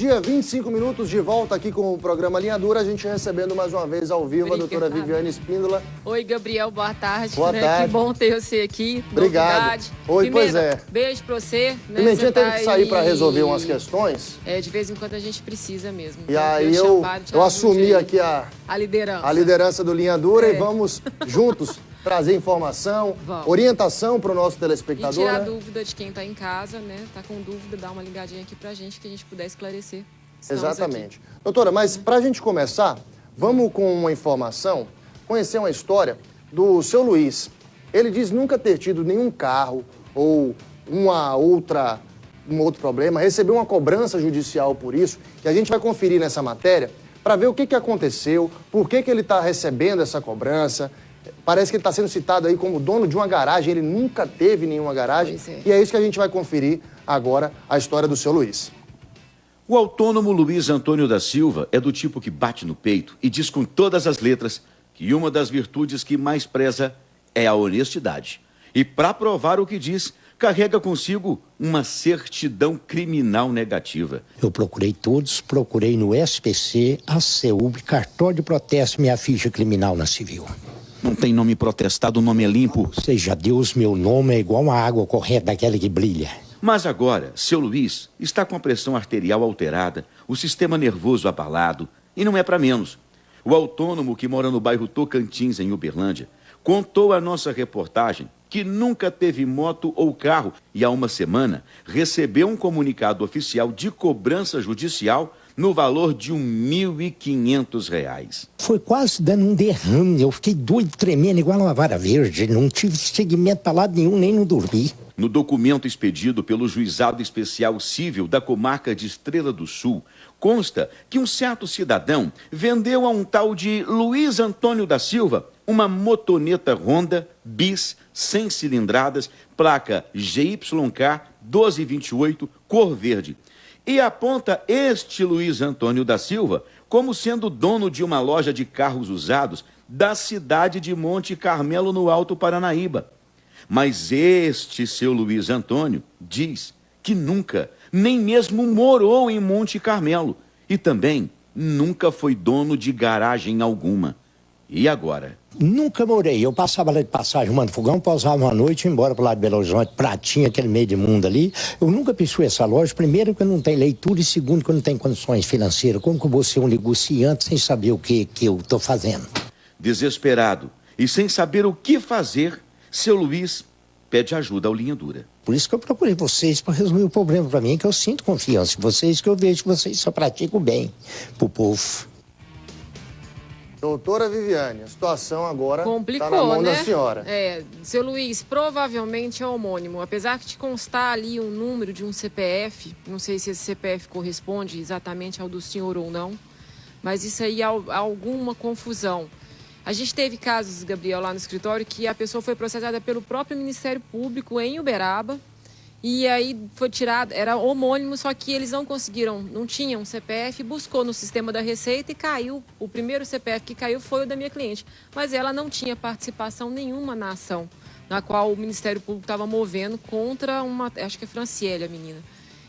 meio-dia, 25 minutos, de volta aqui com o programa Linha Dura. A gente recebendo mais uma vez ao vivo a doutora Viviane Espíndola. Oi, Gabriel, boa tarde. Boa tarde. Que bom ter você aqui. Obrigado. Novidade. Oi, Primeiro, pois é. Beijo pra você. Né? Pimentinha você tá teve que sair aí... para resolver umas questões. De vez em quando a gente precisa mesmo. E aí eu assumi aqui a liderança do Linha Dura e vamos juntos trazer informação, orientação para o nosso telespectador. E tirar dúvida de quem está em casa, né? Tá com dúvida, dá uma ligadinha aqui pra gente que a gente puder esclarecer. Exatamente. Doutora, mas para a gente começar, vamos com uma informação, conhecer uma história do seu Luiz. Ele diz nunca ter tido nenhum carro ou um outro problema, recebeu uma cobrança judicial por isso, que a gente vai conferir nessa matéria para ver o que aconteceu, por que ele está recebendo essa cobrança. Parece que ele está sendo citado aí como dono de uma garagem, ele nunca teve nenhuma garagem. E é isso que a gente vai conferir agora, a história do seu Luiz. O autônomo Luiz Antônio da Silva é do tipo que bate no peito e diz com todas as letras que uma das virtudes que mais preza é a honestidade. E para provar o que diz, carrega consigo uma certidão criminal negativa. Eu procurei todos, procurei no SPC, ACUB, cartório de protesto, minha ficha criminal na civil. Não tem nome protestado, o nome é limpo. Seja Deus, meu nome é igual uma água corrente daquela que brilha. Mas agora, seu Luiz está com a pressão arterial alterada, o sistema nervoso abalado, e não é para menos. O autônomo que mora no bairro Tocantins, em Uberlândia, contou à nossa reportagem que nunca teve moto ou carro e há uma semana recebeu um comunicado oficial de cobrança judicial no valor de R$ 1.500. Foi quase dando um derrame, eu fiquei doido, tremendo, igual uma vara verde, não tive segmento para lado nenhum, nem não dormi. No documento expedido pelo Juizado Especial Cível da comarca de Estrela do Sul, consta que um certo cidadão vendeu a um tal de Luiz Antônio da Silva uma motoneta Honda bis 100 cilindradas, placa GYK 1228, cor verde. E aponta este Luiz Antônio da Silva como sendo dono de uma loja de carros usados da cidade de Monte Carmelo, no Alto Paranaíba. Mas este seu Luiz Antônio diz que nunca, nem mesmo morou em Monte Carmelo e também nunca foi dono de garagem alguma. E agora? Nunca morei. Eu passava lá de passagem, mano, fogão, pausava uma noite e ia embora pro lado de Belo Horizonte, Pratinha, aquele meio de mundo ali. Eu nunca pisei essa loja. Primeiro, que eu não tenho leitura e segundo, que eu não tenho condições financeiras. Como que eu vou ser um negociante sem saber o que eu tô fazendo? Desesperado e sem saber o que fazer, seu Luiz pede ajuda ao Linha Dura. Por isso que eu procurei vocês para resolver o problema para mim, que eu sinto confiança em vocês, que eu vejo que vocês só praticam bem pro povo. Doutora Viviane, a situação agora complicou, tá na mão né? da senhora. Seu Luiz, provavelmente é homônimo. Apesar de constar ali um número de um CPF, não sei se esse CPF corresponde exatamente ao do senhor ou não, mas isso aí há alguma confusão. A gente teve casos, Gabriel, lá no escritório, que a pessoa foi processada pelo próprio Ministério Público em Uberaba, e aí foi tirado, era homônimo, só que eles não conseguiram, não tinham CPF, buscou no sistema da Receita e caiu. O primeiro CPF que caiu foi o da minha cliente, mas ela não tinha participação nenhuma na ação, na qual o Ministério Público estava movendo contra uma, acho que é Franciele, a menina.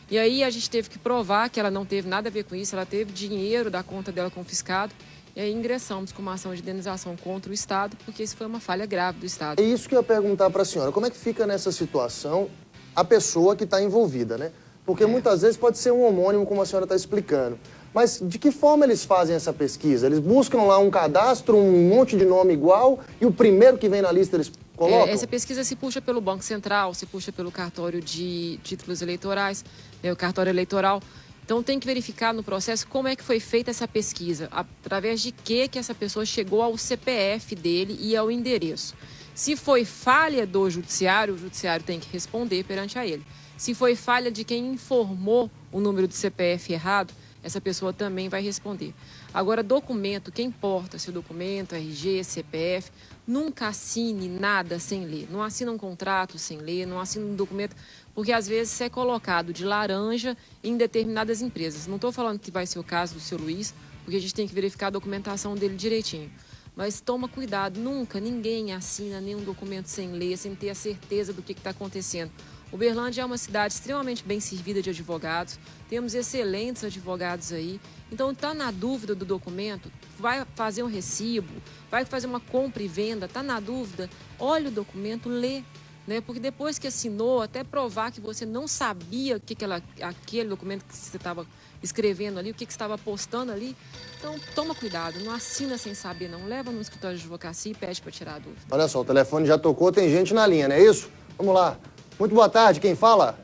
E aí a gente teve que provar que ela não teve nada a ver com isso, ela teve dinheiro da conta dela confiscado, e aí ingressamos com uma ação de indenização contra o Estado, porque isso foi uma falha grave do Estado. É isso que eu ia perguntar para a senhora, como é que fica nessa situação a pessoa que está envolvida, né? Porque muitas vezes pode ser um homônimo, como a senhora está explicando. Mas de que forma eles fazem essa pesquisa? Eles buscam lá um cadastro, um monte de nome igual, e o primeiro que vem na lista eles colocam? Essa pesquisa se puxa pelo Banco Central, se puxa pelo cartório de títulos eleitorais, né, o cartório eleitoral. Então tem que verificar no processo como é que foi feita essa pesquisa, através de que essa pessoa chegou ao CPF dele e ao endereço. Se foi falha do judiciário, o judiciário tem que responder perante a ele. Se foi falha de quem informou o número de CPF errado, essa pessoa também vai responder. Agora, documento, quem importa se o documento, RG, CPF, nunca assine nada sem ler. Não assina um contrato sem ler, não assina um documento, porque às vezes isso é colocado de laranja em determinadas empresas. Não estou falando que vai ser o caso do seu Luiz, porque a gente tem que verificar a documentação dele direitinho. Mas toma cuidado, nunca ninguém assina nenhum documento sem ler, sem ter a certeza do que está acontecendo. Uberlândia é uma cidade extremamente bem servida de advogados, temos excelentes advogados aí. Então, está na dúvida do documento, vai fazer um recibo, vai fazer uma compra e venda, está na dúvida, olha o documento, lê. Né? Porque depois que assinou, até provar que você não sabia aquele documento que você estava escrevendo ali, o que você estava postando ali. Então, toma cuidado, não assina sem saber, não. Leva no escritório de advocacia e pede para tirar a dúvida. Olha só, o telefone já tocou, tem gente na linha, não é isso? Vamos lá. Muito boa tarde, quem fala?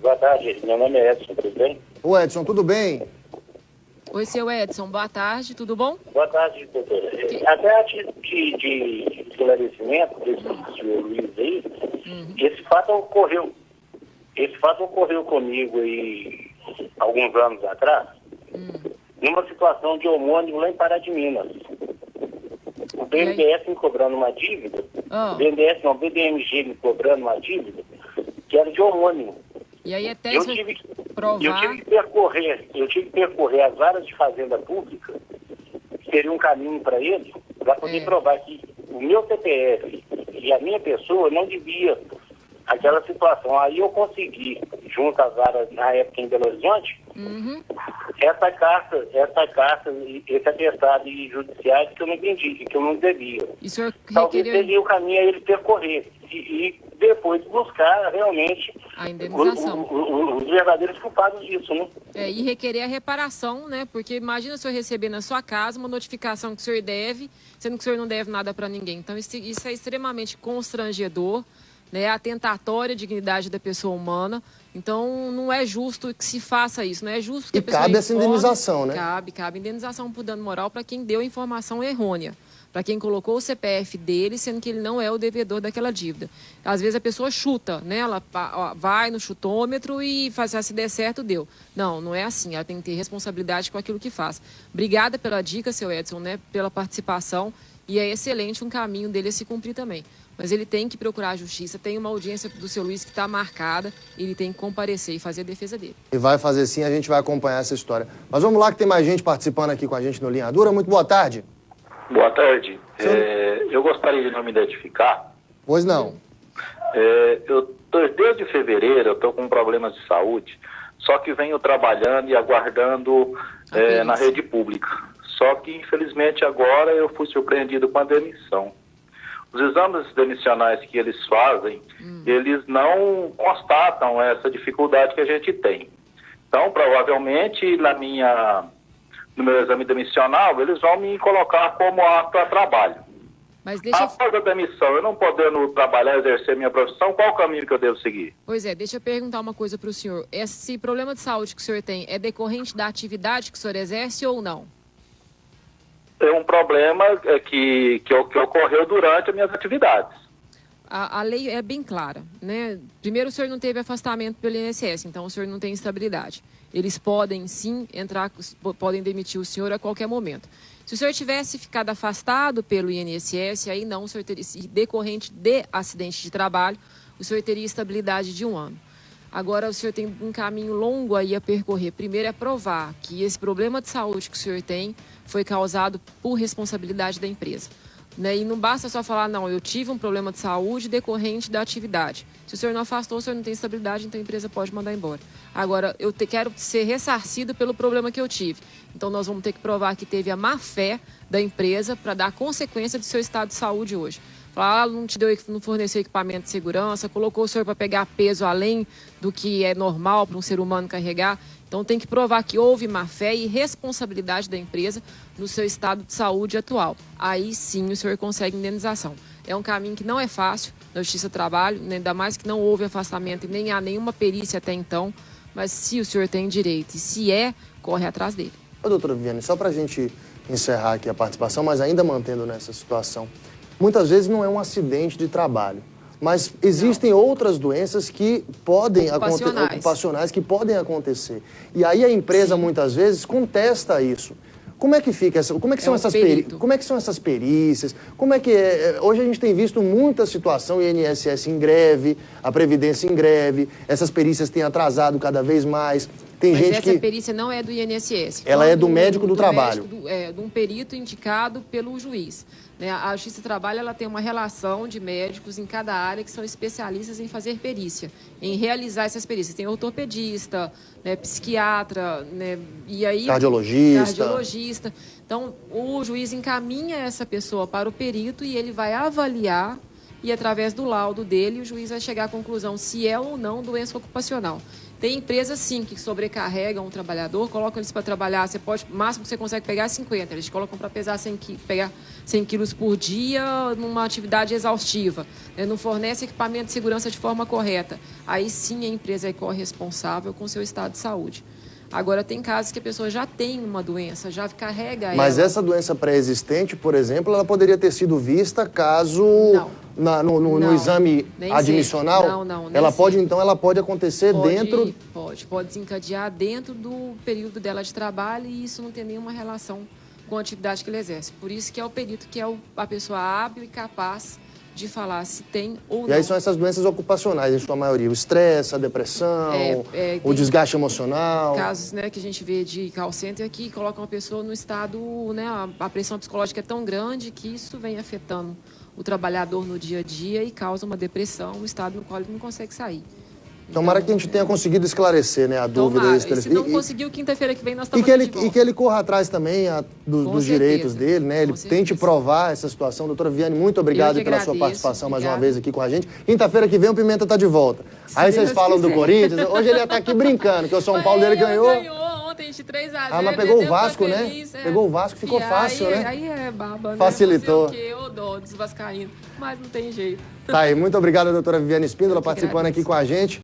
Boa tarde, meu nome é Edson, tudo bem? Ô Edson, tudo bem? Oi, seu Edson, boa tarde, tudo bom? Boa tarde, doutora. Até a título de esclarecimento desse senhor Luiz aí, esse fato ocorreu comigo aí alguns anos atrás, numa situação de homônimo lá em Pará de Minas. O BNDES me cobrando uma dívida, o BDMG me cobrando uma dívida, que era de homônimo. E aí até Eu tive que percorrer as varas de fazenda pública, que seria um caminho para ele, para poder provar que o meu CPF e a minha pessoa não devia aquela situação. Aí eu consegui, junto às varas, na época em Belo Horizonte, essa carta, esse atestado judiciário que eu não vendi, que eu não devia. Talvez seria o caminho a ele percorrer e depois buscar realmente a indenização. Os verdadeiros culpados disso, né? E requerer a reparação, né? Porque imagina o senhor receber na sua casa uma notificação que o senhor deve, sendo que o senhor não deve nada para ninguém. Então, isso é extremamente constrangedor, né? Atentatória à dignidade da pessoa humana. Então, não é justo que se faça isso, não é justo que a pessoa cabe essa indenização, né? Cabe indenização por dano moral para quem deu a informação errônea, para quem colocou o CPF dele, sendo que ele não é o devedor daquela dívida. Às vezes a pessoa chuta, né? Ela vai no chutômetro e faz, se der certo, deu. Não é assim, ela tem que ter responsabilidade com aquilo que faz. Obrigada pela dica, seu Edson, né? Pela participação, e é excelente um caminho dele a se cumprir também. Mas ele tem que procurar a justiça, tem uma audiência do seu Luiz que está marcada, ele tem que comparecer e fazer a defesa dele. E vai fazer sim, a gente vai acompanhar essa história. Mas vamos lá que tem mais gente participando aqui com a gente no Linha Dura. Muito boa tarde. Boa tarde. Eu gostaria de não me identificar. Pois não. Desde fevereiro eu estou com problemas de saúde, só que venho trabalhando e aguardando na rede pública. Só que, infelizmente, agora eu fui surpreendido com a demissão. Os exames demissionais que eles fazem, eles não constatam essa dificuldade que a gente tem. Então, provavelmente, no meu exame demissional, eles vão me colocar como apto a trabalho. Mas após a demissão, eu não podendo trabalhar, exercer minha profissão, qual o caminho que eu devo seguir? Pois é, deixa eu perguntar uma coisa para o senhor. Esse problema de saúde que o senhor tem é decorrente da atividade que o senhor exerce ou não? É um problema que ocorreu durante as minhas atividades. A lei é bem clara, né? Primeiro, o senhor não teve afastamento pelo INSS, então o senhor não tem estabilidade. Eles podem, sim, podem demitir o senhor a qualquer momento. Se o senhor tivesse ficado afastado pelo INSS, aí não, o senhor teria, decorrente de acidente de trabalho, o senhor teria estabilidade de 1 ano. Agora, o senhor tem um caminho longo aí a percorrer. Primeiro é provar que esse problema de saúde que o senhor tem foi causado por responsabilidade da empresa. Né? E não basta só falar, não, eu tive um problema de saúde decorrente da atividade. Se o senhor não afastou, o senhor não tem estabilidade, então a empresa pode mandar embora. Agora, eu quero ser ressarcido pelo problema que eu tive. Então, nós vamos ter que provar que teve a má-fé da empresa para dar consequência do seu estado de saúde hoje. Falar, não forneceu equipamento de segurança, colocou o senhor para pegar peso além do que é normal para um ser humano carregar. Então, tem que provar que houve má-fé e responsabilidade da empresa no seu estado de saúde atual. Aí, sim, o senhor consegue indenização. É um caminho que não é fácil na Justiça do Trabalho, ainda mais que não houve afastamento e nem há nenhuma perícia até então. Mas se o senhor tem direito e se corre atrás dele. Ô, doutora Viviane, só para a gente encerrar aqui a participação, mas ainda mantendo nessa situação, muitas vezes não é um acidente de trabalho, mas existem outras doenças que podem acontecer, ocupacionais que podem acontecer. E aí a empresa muitas vezes contesta isso. Como é que fica como é que são essas perícias? Como é que hoje a gente tem visto muita situação, o INSS em greve, a Previdência em greve, essas perícias têm atrasado cada vez mais. Tem Mas gente essa que... perícia não é do INSS. Ela é do médico do trabalho. De um perito indicado pelo juiz. Né? A Justiça do Trabalho ela tem uma relação de médicos em cada área que são especialistas em fazer perícia, em realizar essas perícias. Tem ortopedista, né, psiquiatra, né, e aí cardiologista. Então, o juiz encaminha essa pessoa para o perito e ele vai avaliar e, através do laudo dele, o juiz vai chegar à conclusão se é ou não doença ocupacional. Tem empresas, sim, que sobrecarregam o trabalhador, colocam eles para trabalhar, o máximo que você consegue pegar é 50, eles colocam para pesar 100 quilos por dia numa atividade exaustiva, né? Não fornece equipamento de segurança de forma correta. Aí, sim, a empresa é corresponsável com o seu estado de saúde. Agora, tem casos que a pessoa já tem uma doença, já carrega ela. Mas essa doença pré-existente, por exemplo, ela poderia ter sido vista caso no exame admissional? Não. Ela pode, então, ela pode acontecer dentro... Pode desencadear dentro do período dela de trabalho e isso não tem nenhuma relação com a atividade que ele exerce. Por isso que é o perito que é a pessoa hábil e capaz de falar se tem ou não. E aí são essas doenças ocupacionais, em sua maioria. O estresse, a depressão, o desgaste emocional. Casos, né, que a gente vê de call center que colocam a pessoa no estado, né, a pressão psicológica é tão grande que isso vem afetando o trabalhador no dia a dia e causa uma depressão, um estado no qual ele não consegue sair. Tomara que a gente tenha conseguido esclarecer, né, a dúvida desse telefone. Se não conseguiu, quinta-feira que vem nós estamos e que ele corra atrás também dos direitos dele, né? Ele tente provar essa situação. Doutora Viane, muito obrigado pela sua participação mais uma vez aqui com a gente. Quinta-feira que vem o Pimenta está de volta. Aí vocês falam do Corinthians. Hoje ele ia estar aqui brincando, que o São Paulo dele ganhou. Ontem de 3-0. Ah, mas pegou o Vasco, né? Pegou o Vasco, ficou fácil, né? Aí é baba, né? Facilitou. Eu dou dos vascaínos, mas não tem jeito. Tá aí, muito obrigado, doutora Viane Espíndola, participando aqui com a gente.